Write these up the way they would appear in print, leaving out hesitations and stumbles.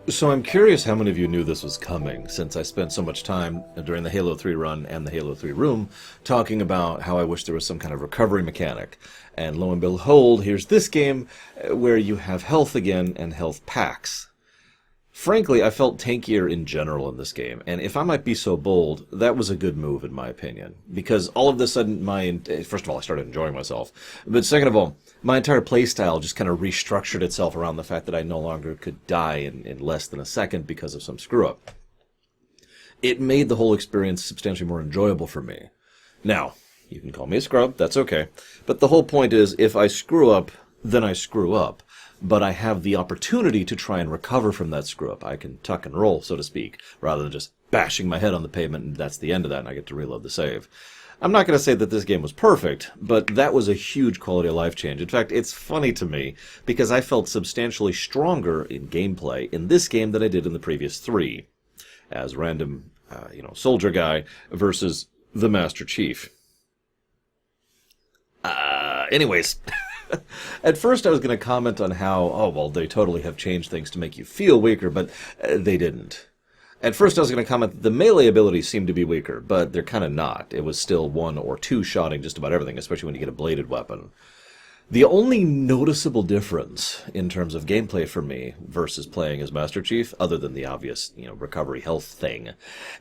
So I'm curious how many of you knew this was coming, since I spent so much time during the Halo 3 run and the Halo 3 room talking about how I wish there was some kind of recovery mechanic. And lo and behold, here's this game where you have health again and health packs. Frankly, I felt tankier in general in this game, and if I might be so bold, that was a good move in my opinion. Because all of a sudden, first of all, I started enjoying myself, but second of all, my entire playstyle just kind of restructured itself around the fact that I no longer could die in less than a second because of some screw-up. It made the whole experience substantially more enjoyable for me. Now, you can call me a scrub, that's okay, but the whole point is, if I screw up, then I screw up. But I have the opportunity to try and recover from that screw-up. I can tuck and roll, so to speak, rather than just bashing my head on the pavement and that's the end of that and I get to reload the save. I'm not going to say that this game was perfect, but that was a huge quality of life change. In fact, it's funny to me because I felt substantially stronger in gameplay in this game than I did in the previous three, as random, soldier guy versus the Master Chief. Anyways... At first I was going to comment on how, they totally have changed things to make you feel weaker, but they didn't. At first I was going to comment that the melee abilities seem to be weaker, but they're kind of not. It was still one or two shotting just about everything, especially when you get a bladed weapon. The only noticeable difference in terms of gameplay for me versus playing as Master Chief, other than the obvious, recovery health thing,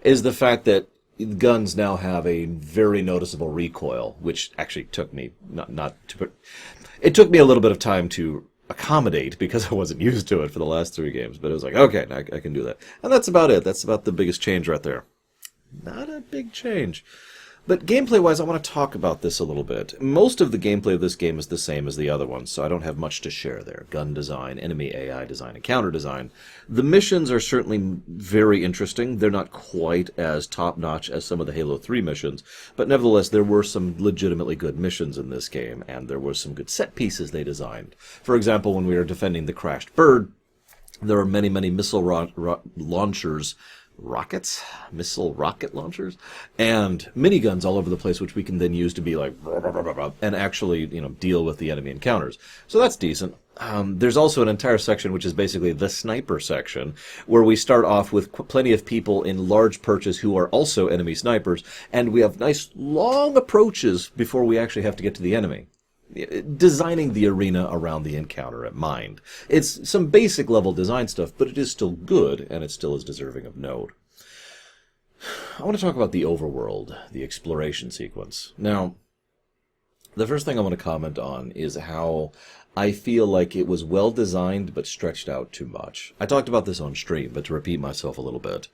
is the fact that guns now have a very noticeable recoil, which actually took me it took me a little bit of time to accommodate because I wasn't used to it for the last three games, but it was like, okay, I can do that. And that's about it. That's about the biggest change right there. Not a big change. But gameplay-wise, I want to talk about this a little bit. Most of the gameplay of this game is the same as the other ones, so I don't have much to share there. Gun design, enemy AI design, and counter design. The missions are certainly very interesting. They're not quite as top-notch as some of the Halo 3 missions, but nevertheless, there were some legitimately good missions in this game, and there were some good set pieces they designed. For example, when we were defending the crashed bird, there are many, many missile launchers, missile rocket launchers, and miniguns all over the place, which we can then use to be like, and actually, deal with the enemy encounters. So that's decent. There's also an entire section which is basically the sniper section, where we start off with plenty of people in large perches who are also enemy snipers, and we have nice long approaches before we actually have to get to the enemy. Designing the arena around the encounter at mind. It's some basic level design stuff, but it is still good, and it still is deserving of note. I want to talk about the overworld, the exploration sequence. Now, the first thing I want to comment on is how I feel like it was well designed, but stretched out too much. I talked about this on stream, but to repeat myself a little bit.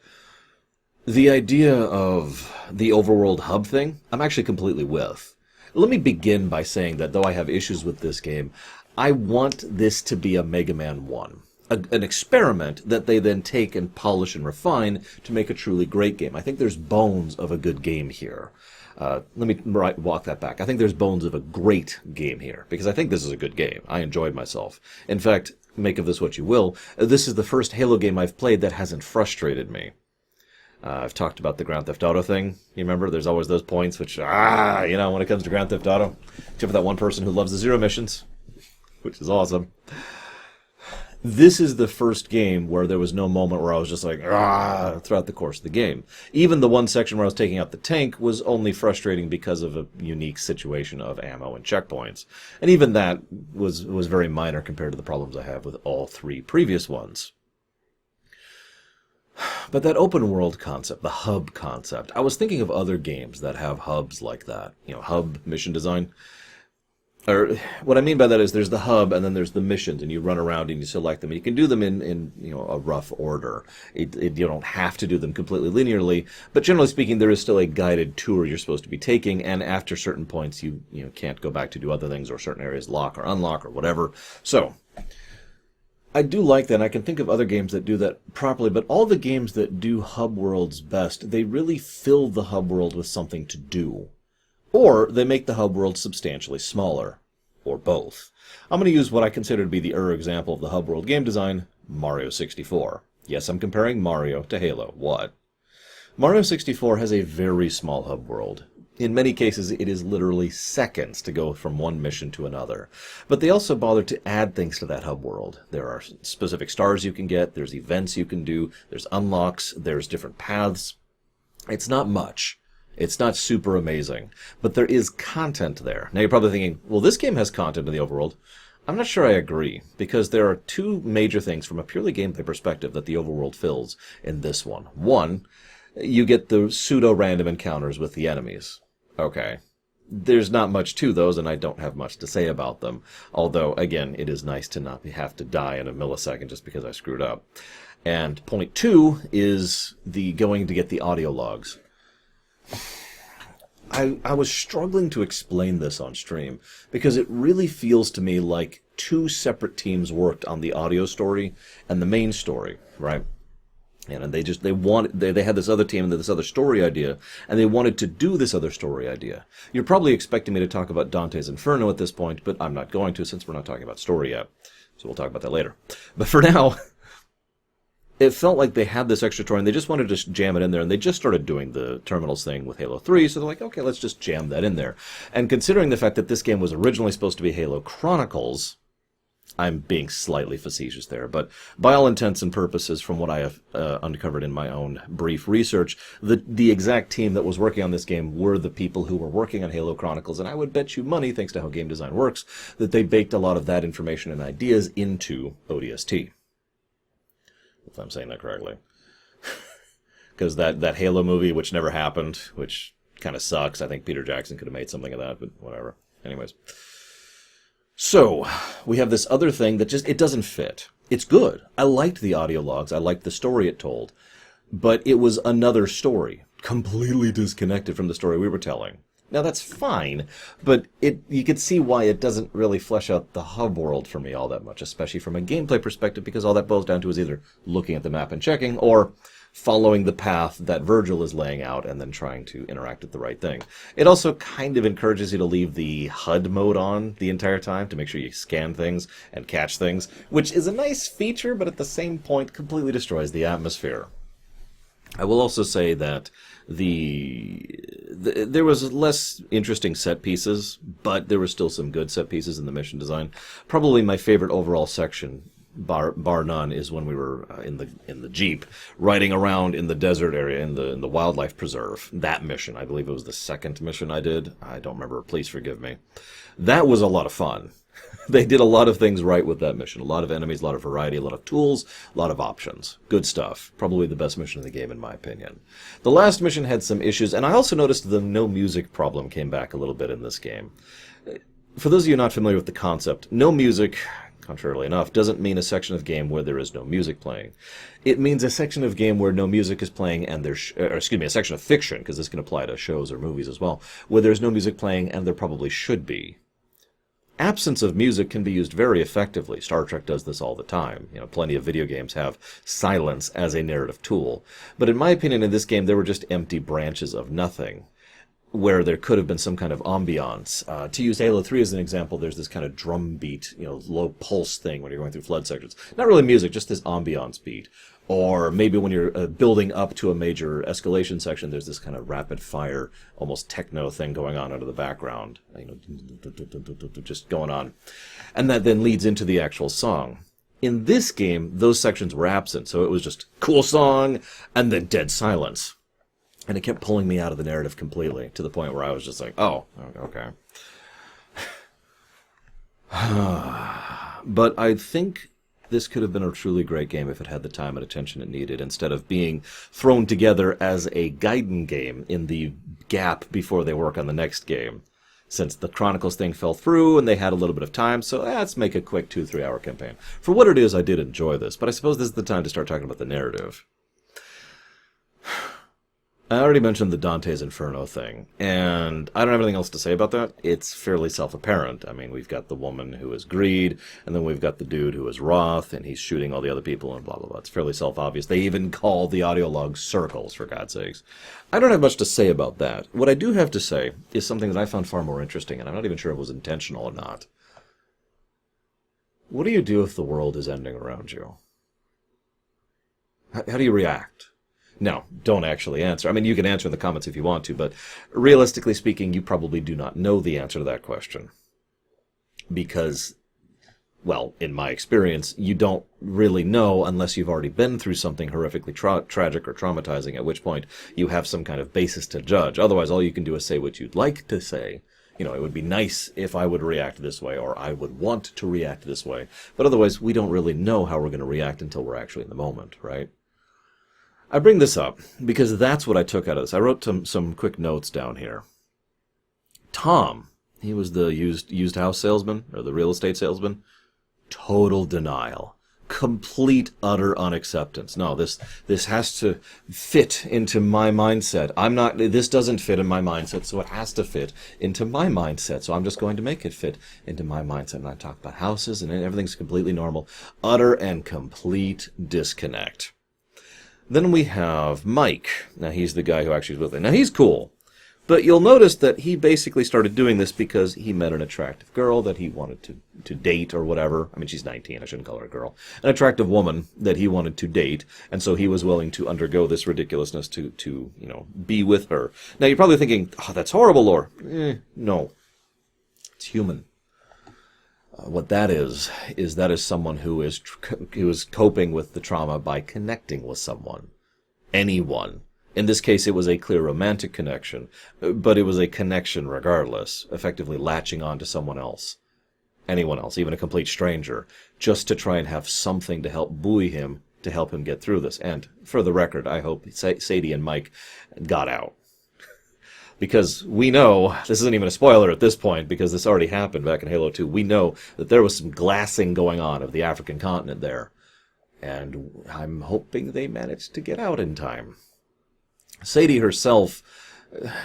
The idea of the overworld hub thing, I'm actually completely with. Let me begin by saying that though I have issues with this game, I want this to be a Mega Man 1. An experiment that they then take and polish and refine to make a truly great game. I think there's bones of a good game here. Let me walk that back. I think there's bones of a great game here, because I think this is a good game. I enjoyed myself. In fact, make of this what you will, this is the first Halo game I've played that hasn't frustrated me. I've talked about the Grand Theft Auto thing. You remember? There's always those points which, when it comes to Grand Theft Auto. Except for that one person who loves the zero missions, which is awesome. This is the first game where there was no moment where I was just like, throughout the course of the game. Even the one section where I was taking out the tank was only frustrating because of a unique situation of ammo and checkpoints. And even that was very minor compared to the problems I have with all three previous ones. But that open world concept, the hub concept, I was thinking of other games that have hubs like that. Hub mission design. Or what I mean by that is there's the hub and then there's the missions, and you run around and you select them. And you can do them in a rough order. You don't have to do them completely linearly, but generally speaking, there is still a guided tour you're supposed to be taking, and after certain points, you can't go back to do other things, or certain areas lock or unlock or whatever. So I do like that, and I can think of other games that do that properly, but all the games that do hub worlds best, they really fill the hub world with something to do. Or they make the hub world substantially smaller. Or both. I'm going to use what I consider to be the example of the hub world game design, Mario 64. Yes, I'm comparing Mario to Halo. What? Mario 64 has a very small hub world. In many cases, it is literally seconds to go from one mission to another. But they also bothered to add things to that hub world. There are specific stars you can get, there's events you can do, there's unlocks, there's different paths. It's not much. It's not super amazing. But there is content there. Now you're probably thinking, well, this game has content in the overworld. I'm not sure I agree, because there are two major things from a purely gameplay perspective that the overworld fills in this one. One, you get the pseudo-random encounters with the enemies. Okay. There's not much to those, and I don't have much to say about them. Although, again, it is nice to not have to die in a millisecond just because I screwed up. And point two is the going to get the audio logs. I was struggling to explain this on stream, because it really feels to me like two separate teams worked on the audio story and the main story, right? And they had this other team and this other story idea, and they wanted to do this other story idea. You're probably expecting me to talk about Dante's Inferno at this point, but I'm not going to, since we're not talking about story yet. So we'll talk about that later. But for now, it felt like they had this extra story, and they just wanted to jam it in there, and they just started doing the Terminals thing with Halo 3, so they're like, okay, let's just jam that in there. And considering the fact that this game was originally supposed to be Halo Chronicles, I'm being slightly facetious there, but by all intents and purposes, from what I have uncovered in my own brief research, the exact team that was working on this game were the people who were working on Halo Chronicles, and I would bet you money, thanks to how game design works, that they baked a lot of that information and ideas into ODST. If I'm saying that correctly. Because that Halo movie, which never happened, which kind of sucks, I think Peter Jackson could have made something of that, but whatever. Anyways. So, we have this other thing that it doesn't fit. It's good. I liked the audio logs. I liked the story it told. But it was another story, completely disconnected from the story we were telling. Now, that's fine, but you could see why it doesn't really flesh out the hub world for me all that much, especially from a gameplay perspective, because all that boils down to is either looking at the map and checking, or following the path that Virgil is laying out and then trying to interact with the right thing. It also kind of encourages you to leave the HUD mode on the entire time to make sure you scan things and catch things, which is a nice feature, but at the same point completely destroys the atmosphere. I will also say that there was less interesting set pieces, but there were still some good set pieces in the mission design. Probably my favorite overall section, bar none, is when we were in the Jeep riding around in the desert area in the wildlife preserve. That mission, I believe it was the second mission I did. I don't remember. Please forgive me. That was a lot of fun. They did a lot of things right with that mission. A lot of enemies, a lot of variety, a lot of tools, a lot of options. Good stuff. Probably the best mission in the game, in my opinion. The last mission had some issues, and I also noticed the no music problem came back a little bit in this game. For those of you not familiar with the concept, no music, contrarily enough, doesn't mean a section of game where there is no music playing. It means a section of game where no music is playing and a section of fiction, because this can apply to shows or movies as well, where there's no music playing and there probably should be. Absence of music can be used very effectively. Star Trek does this all the time. Plenty of video games have silence as a narrative tool. But in my opinion, in this game, there were just empty branches of nothing, where there could have been some kind of ambiance. To use Halo 3 as an example, there's this kind of drum beat, low pulse thing when you're going through flood sections. Not really music, just this ambiance beat. Or maybe when you're building up to a major escalation section, there's this kind of rapid fire, almost techno thing going on under the background. Just going on. And that then leads into the actual song. In this game, those sections were absent, so it was just cool song and then dead silence. And it kept pulling me out of the narrative completely, to the point where I was just like, oh, okay. But I think this could have been a truly great game if it had the time and attention it needed, instead of being thrown together as a Gaiden game in the gap before they work on the next game. Since the Chronicles thing fell through and they had a little bit of time, so let's make a quick 2-3 hour campaign. For what it is, I did enjoy this, but I suppose this is the time to start talking about the narrative. I already mentioned the Dante's Inferno thing, and I don't have anything else to say about that. It's fairly self-apparent. I mean, we've got the woman who is greed, and then we've got the dude who is wrath, and he's shooting all the other people, and blah, blah, blah. It's fairly self-obvious. They even call the audio logs circles, for God's sakes. I don't have much to say about that. What I do have to say is something that I found far more interesting, and I'm not even sure if it was intentional or not. What do you do if the world is ending around you? How do you react? No, don't actually answer. I mean, you can answer in the comments if you want to, but realistically speaking, you probably do not know the answer to that question. Because, well, in my experience, you don't really know unless you've already been through something horrifically tragic or traumatizing, at which point you have some kind of basis to judge. Otherwise, all you can do is say what you'd like to say. You know, it would be nice if I would react this way, or I would want to react this way. But otherwise, we don't really know how we're going to react until we're actually in the moment, right? I bring this up because that's what I took out of this. I wrote some quick notes down here. Tom, he was the used house salesman, or the real estate salesman. Total denial. Complete, utter unacceptance. No, this has to fit into my mindset. This doesn't fit in my mindset, so it has to fit into my mindset. So I'm just going to make it fit into my mindset. And I talk about houses and everything's completely normal. Utter and complete disconnect. Then we have Mike. Now, he's the guy who actually is with it. Now, he's cool. But you'll notice that he basically started doing this because he met an attractive girl that he wanted to date or whatever. I mean, she's 19. I shouldn't call her a girl. An attractive woman that he wanted to date. And so he was willing to undergo this ridiculousness to be with her. Now, you're probably thinking, oh, that's horrible, Lore. No. It's human. What that is someone who is coping with the trauma by connecting with someone. Anyone. In this case, it was a clear romantic connection, but it was a connection regardless, effectively latching on to someone else. Anyone else, even a complete stranger, just to try and have something to help buoy him, to help him get through this. And, for the record, I hope Sadie and Mike got out. Because we know, this isn't even a spoiler at this point, because this already happened back in Halo 2, we know that there was some glassing going on of the African continent there. And I'm hoping they managed to get out in time. Sadie herself,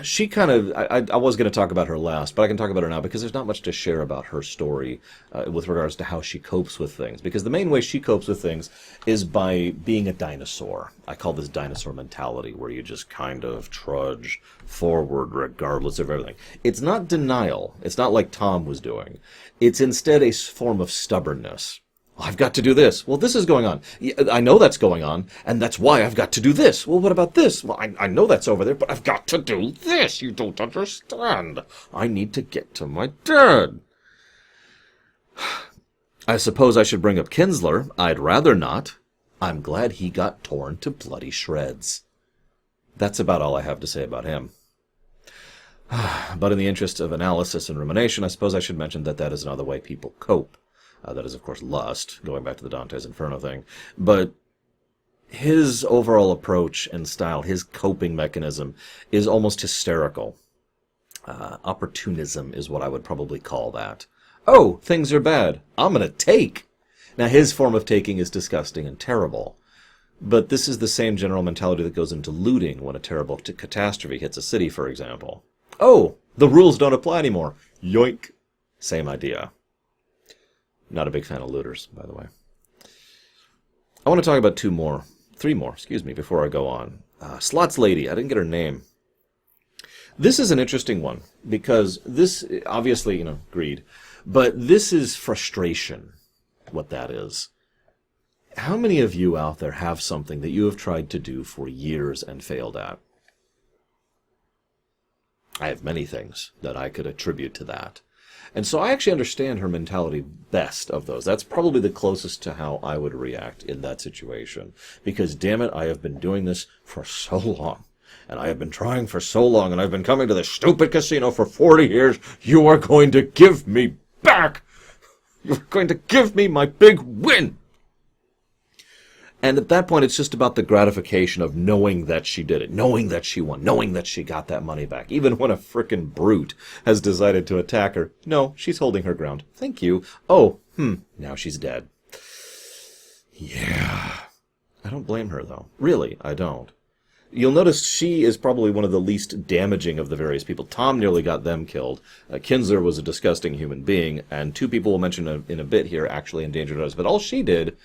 she kind of, I was going to talk about her last, but I can talk about her now because there's not much to share about her story with regards to how she copes with things. Because the main way she copes with things is by being a dinosaur. I call this dinosaur mentality, where you just kind of trudge forward regardless of everything. It's not denial. It's not like Tom was doing. It's instead a form of stubbornness. I've got to do this. Well, this is going on. I know that's going on, and that's why I've got to do this. Well, what about this? Well, I know that's over there, but I've got to do this. You don't understand. I need to get to my dad. I suppose I should bring up Kinsler. I'd rather not. I'm glad he got torn to bloody shreds. That's about all I have to say about him. But in the interest of analysis and rumination, I suppose I should mention that that is another way people cope. That is, of course, lust, going back to the Dante's Inferno thing. But his overall approach and style, his coping mechanism, is almost hysterical. Opportunism is what I would probably call that. Oh, things are bad. I'm going to take. Now, his form of taking is disgusting and terrible. But this is the same general mentality that goes into looting when a terrible catastrophe hits a city, for example. Oh, the rules don't apply anymore. Yoink. Same idea. Not a big fan of looters, by the way. I want to talk about three more, before I go on. Slots Lady, I didn't get her name. This is an interesting one, because this, obviously, greed, but this is frustration, what that is. How many of you out there have something that you have tried to do for years and failed at? I have many things that I could attribute to that. And so I actually understand her mentality best of those. That's probably the closest to how I would react in that situation. Because, damn it, I have been doing this for so long. And I have been trying for so long. And I've been coming to this stupid casino for 40 years. You are going to give me back. You're going to give me my big win. And at that point, it's just about the gratification of knowing that she did it, knowing that she won, knowing that she got that money back. Even when a frickin' brute has decided to attack her, no, she's holding her ground. Thank you. Oh, now she's dead. Yeah. I don't blame her, though. Really, I don't. You'll notice she is probably one of the least damaging of the various people. Tom nearly got them killed. Kinsler was a disgusting human being, and two people we'll mention in a bit here actually endangered us. But all she did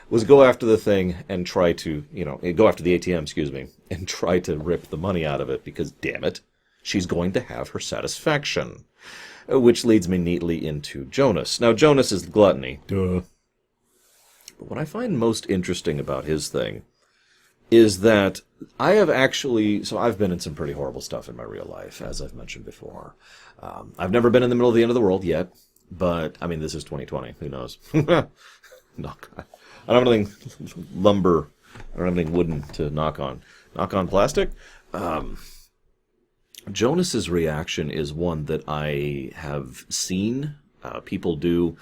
was go after the thing and try to, go after the ATM, and try to rip the money out of it because, damn it, she's going to have her satisfaction. Which leads me neatly into Jonas. Now, Jonas is gluttony. Duh. But what I find most interesting about his thing is that I have actually, so I've been in some pretty horrible stuff in my real life, as I've mentioned before. I've never been in the middle of the end of the world yet, but, I mean, this is 2020. Who knows? No, God. I don't have anything lumber. I don't have anything wooden to knock on. Knock on plastic? Jonas's reaction is one that I have seen people do.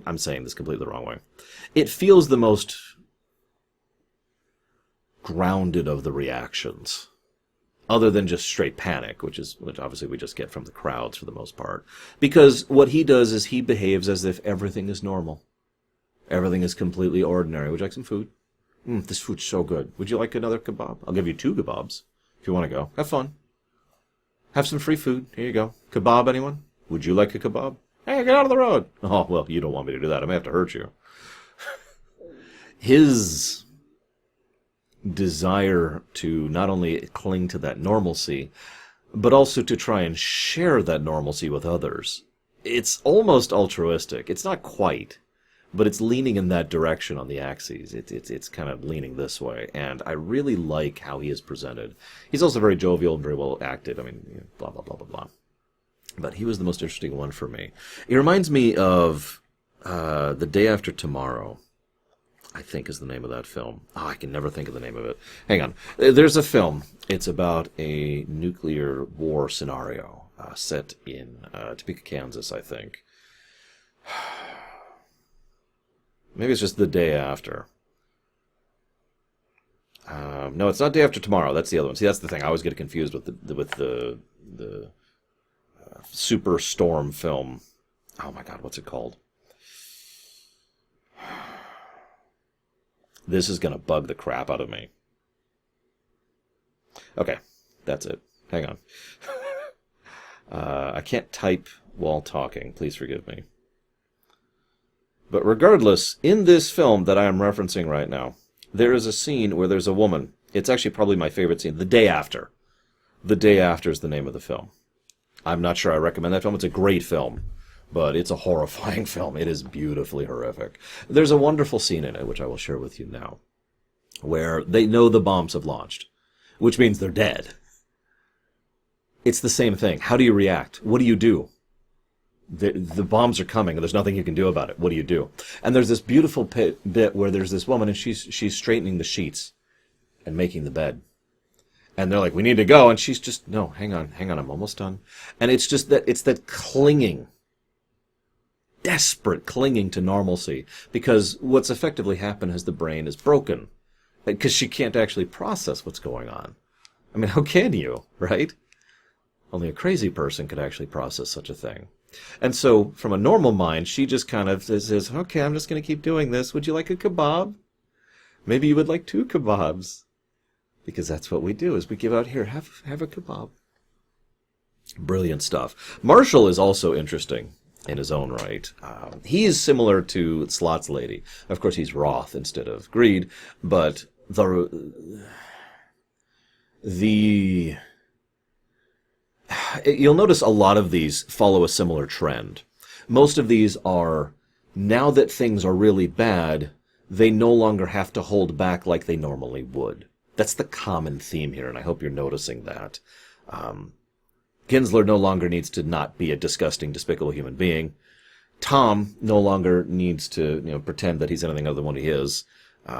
I'm saying this completely the wrong way. It feels the most grounded of the reactions, other than just straight panic, which obviously we just get from the crowds for the most part. Because what he does is he behaves as if everything is normal. Everything is completely ordinary. Would you like some food? This food's so good. Would you like another kebab? I'll give you 2 kebabs if you want to go. Have fun. Have some free food. Here you go. Kebab, anyone? Would you like a kebab? Hey, get out of the road. Oh, well, you don't want me to do that. I may have to hurt you. His desire to not only cling to that normalcy, but also to try and share that normalcy with others. It's almost altruistic. It's not quite, but it's leaning in that direction on the axes. It's kind of leaning this way, and I really like how he is presented. He's also very jovial and very well acted. I mean, blah, blah, blah, blah, blah. But he was the most interesting one for me. He reminds me of The Day After Tomorrow, I think is the name of that film. Oh, I can never think of the name of it. Hang on. There's a film. It's about a nuclear war scenario set in Topeka, Kansas, I think. Maybe it's just The Day After. No, it's not Day After Tomorrow. That's the other one. See, that's the thing. I always get confused with the Superstorm film. Oh my God, what's it called? This is going to bug the crap out of me. Okay, that's it. Hang on. I can't type while talking. Please forgive me. But regardless, in this film that I am referencing right now, there is a scene where there's a woman. It's actually probably my favorite scene. The Day After. The Day After is the name of the film. I'm not sure I recommend that film. It's a great film, but it's a horrifying film. It is beautifully horrific. There's a wonderful scene in it, which I will share with you now, where they know the bombs have launched, which means they're dead. It's the same thing. How do you react? What do you do? The bombs are coming, and there's nothing you can do about it. What do you do? And there's this beautiful bit where there's this woman, and she's straightening the sheets and making the bed. And they're like, we need to go. And she's just, no, hang on, I'm almost done. And it's just that, it's that clinging, desperate clinging to normalcy. Because what's effectively happened is the brain is broken. Because she can't actually process what's going on. I mean, how can you, right? Only a crazy person could actually process such a thing. And so, from a normal mind, she just kind of says, okay, I'm just going to keep doing this. Would you like a kebab? Maybe you would like 2 kebabs. Because that's what we do, is we give out, here, have a kebab. Brilliant stuff. Marshall is also interesting in his own right. He is similar to Slot's Lady. Of course, he's wrath instead of greed, but you'll notice a lot of these follow a similar trend. Most of these are, now that things are really bad, they no longer have to hold back like they normally would. That's the common theme here, and I hope you're noticing that. Kinsler no longer needs to not be a disgusting, despicable human being. Tom no longer needs to pretend that he's anything other than what he is.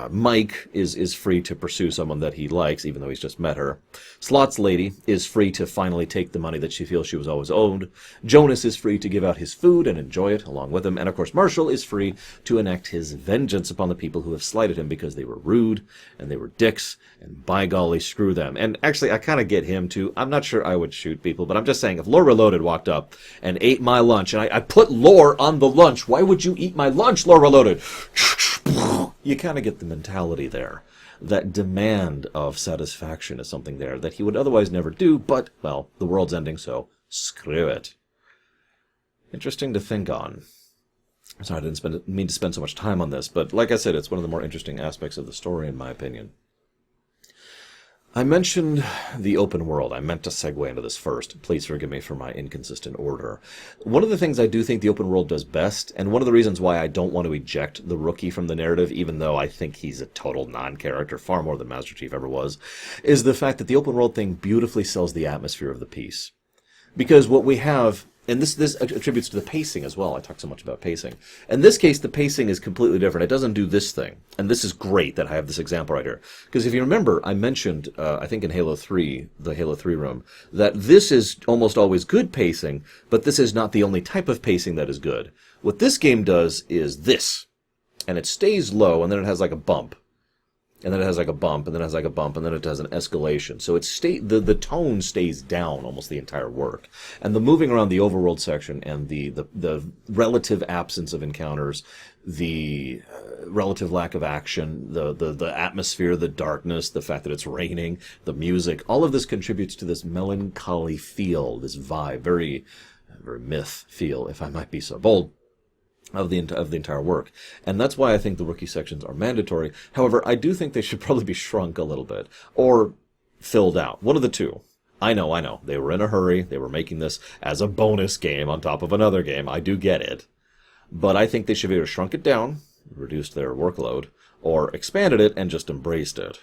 Mike is free to pursue someone that he likes, even though he's just met her. Slot's Lady is free to finally take the money that she feels she was always owed. Jonas is free to give out his food and enjoy it along with him. And of course, Marshall is free to enact his vengeance upon the people who have slighted him because they were rude and they were dicks, and by golly, screw them. And actually, I kind of get him too. I'm not sure I would shoot people, but I'm just saying, if Lore Reloaded walked up and ate my lunch, and I put Lore on the lunch, why would you eat my lunch, Lore Reloaded? You kind of get the mentality there. That demand of satisfaction is something there that he would otherwise never do, but, well, the world's ending, so screw it. Interesting to think on. Sorry, I didn't mean to spend so much time on this, but like I said, it's one of the more interesting aspects of the story, in my opinion. I mentioned the open world. I meant to segue into this first. Please forgive me for my inconsistent order. One of the things I do think the open world does best, and one of the reasons why I don't want to eject the rookie from the narrative, even though I think he's a total non-character, far more than Master Chief ever was, is the fact that the open world thing beautifully sells the atmosphere of the piece. Because what we have, and this attributes to the pacing as well. I talk so much about pacing. In this case, the pacing is completely different. It doesn't do this thing. And this is great that I have this example right here. Because if you remember, I mentioned, I think in Halo 3, the Halo 3 room, that this is almost always good pacing, but this is not the only type of pacing that is good. What this game does is this. And it stays low, and then it has like a bump. And then it has like a bump, and then it has like a bump, and then it has an escalation. So the tone stays down almost the entire work. And the moving around the overworld section and the relative absence of encounters, the relative lack of action, the atmosphere, the darkness, the fact that it's raining, the music, all of this contributes to this melancholy feel, this vibe, very, very myth feel, if I might be so bold, of the entire work. And that's why I think the rookie sections are mandatory. However, I do think they should probably be shrunk a little bit, or filled out. One of the two. I know. They were in a hurry. They were making this as a bonus game on top of another game. I do get it. But I think they should have either shrunk it down, reduced their workload, or expanded it and just embraced it.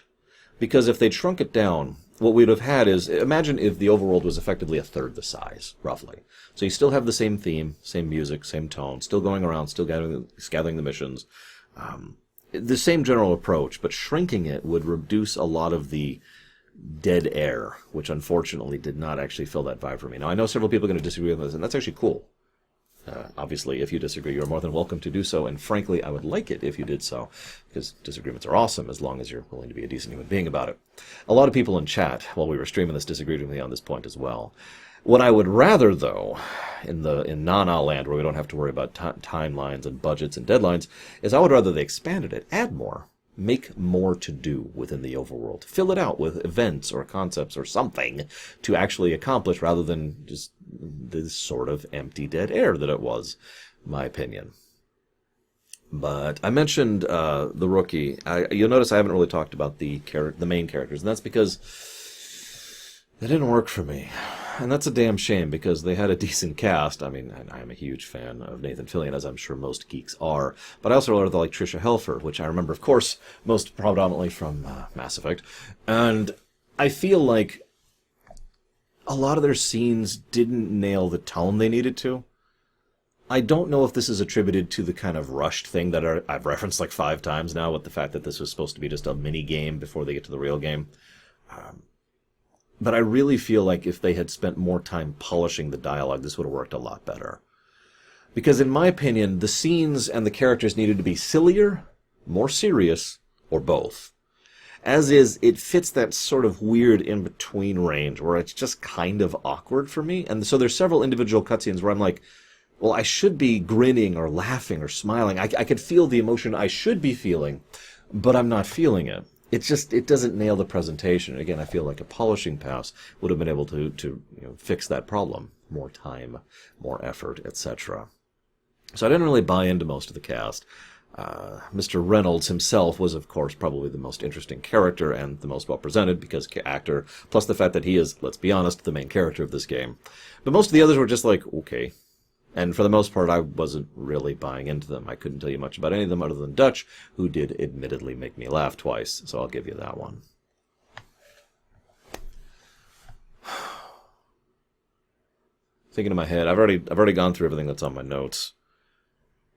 Because if they'd shrunk it down, what we'd have had is, imagine if the overworld was effectively a third the size, roughly. So you still have the same theme, same music, same tone, still going around, still gathering the missions. The same general approach, but shrinking it would reduce a lot of the dead air, which unfortunately did not actually fill that vibe for me. Now, I know several people are going to disagree with this, and that's actually cool. Obviously, if you disagree, you're more than welcome to do so, and frankly, I would like it if you did so, because disagreements are awesome as long as you're willing to be a decent human being about it. A lot of people in chat, while we were streaming this, disagreed with me on this point as well. What I would rather, though, in non-A land, where we don't have to worry about timelines and budgets and deadlines, is I would rather they expanded it, add more, make more to do within the overworld. Fill it out with events or concepts or something to actually accomplish, rather than just this sort of empty dead air that it was, my opinion. But I mentioned the rookie. You'll notice I haven't really talked about the main characters, and that's because they didn't work for me. And that's a damn shame, because they had a decent cast. I mean, I'm a huge fan of Nathan Fillion, as I'm sure most geeks are. But I also really like Tricia Helfer, which I remember, of course, most predominantly from Mass Effect. And I feel like a lot of their scenes didn't nail the tone they needed to. I don't know if this is attributed to the kind of rushed thing that I've referenced like 5 times now, with the fact that this was supposed to be just a mini-game before they get to the real game. But I really feel like if they had spent more time polishing the dialogue, this would have worked a lot better. Because in my opinion, the scenes and the characters needed to be sillier, more serious, or both. As is, it fits that sort of weird in-between range where it's just kind of awkward for me. And so there's several individual cutscenes where I'm like, well, I should be grinning or laughing or smiling. I could feel the emotion I should be feeling, but I'm not feeling it. It doesn't nail the presentation. Again, I feel like a polishing pass would have been able to fix that problem. More time, more effort, etc. So I didn't really buy into most of the cast. Mr. Reynolds himself was, of course, probably the most interesting character and the most well-presented, because actor, plus the fact that he is, let's be honest, the main character of this game. But most of the others were just like, okay. And for the most part, I wasn't really buying into them. I couldn't tell you much about any of them other than Dutch, who did admittedly make me laugh twice, so I'll give you that one. Thinking in my head, I've already gone through everything that's on my notes.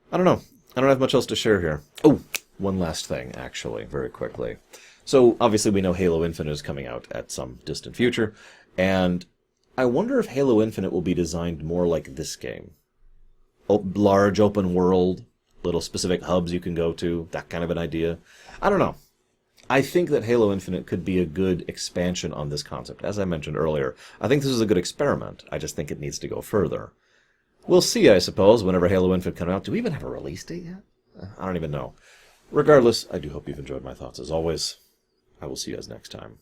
I don't know. I don't have much else to share here. Oh, one last thing, actually, very quickly. So, obviously, we know Halo Infinite is coming out at some distant future, and I wonder if Halo Infinite will be designed more like this game. Large open world, little specific hubs you can go to, that kind of an idea. I don't know. I think that Halo Infinite could be a good expansion on this concept. As I mentioned earlier, I think this is a good experiment. I just think it needs to go further. We'll see, I suppose, whenever Halo Infinite comes out. Do we even have a release date yet? I don't even know. Regardless, I do hope you've enjoyed my thoughts as always. I will see you guys next time.